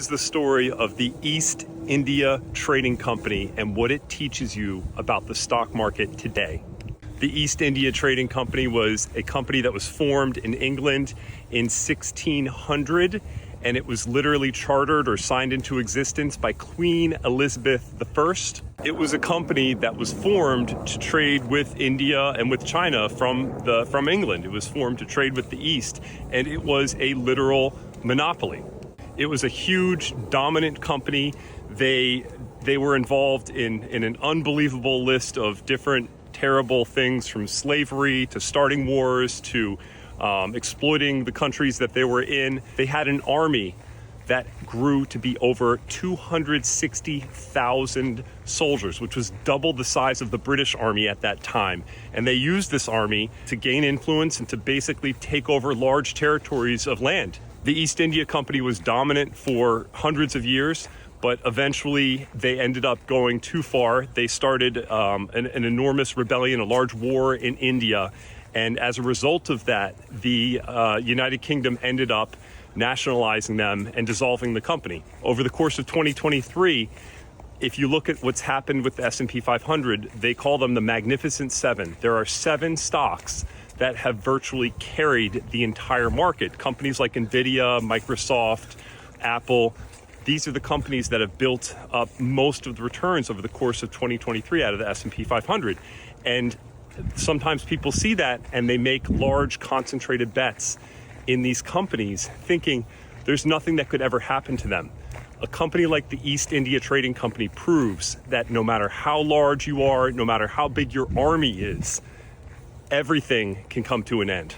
is the story of the East India Trading Company and what it teaches you about the stock market today. The East India Trading Company was a company that was formed in England in 1600, and it was literally chartered or signed into existence by Queen Elizabeth I. It was a company that was formed to trade with India and with China from England. It was formed to trade with the East, and it was a literal monopoly. It was a huge, dominant company. They were involved in an unbelievable list of different terrible things, from slavery to starting wars to exploiting the countries that they were in. They had an army that grew to be over 260,000 soldiers, which was double the size of the British Army at that time. And they used this army to gain influence and to basically take over large territories of land. The East India Company was dominant for hundreds of years, but eventually they ended up going too far. They started an enormous rebellion, a large war in India. And as a result of that, the United Kingdom ended up nationalizing them and dissolving the company. Over the course of 2023, if you look at what's happened with the S&P 500, they call them the Magnificent Seven. There are 7 stocks that have virtually carried the entire market. Companies like Nvidia, Microsoft, Apple. These are the companies that have built up most of the returns over the course of 2023 out of the S&P 500. And sometimes people see that and they make large concentrated bets in these companies, thinking there's nothing that could ever happen to them. A company like the East India Trading Company proves that no matter how large you are, no matter how big your army is, everything can come to an end.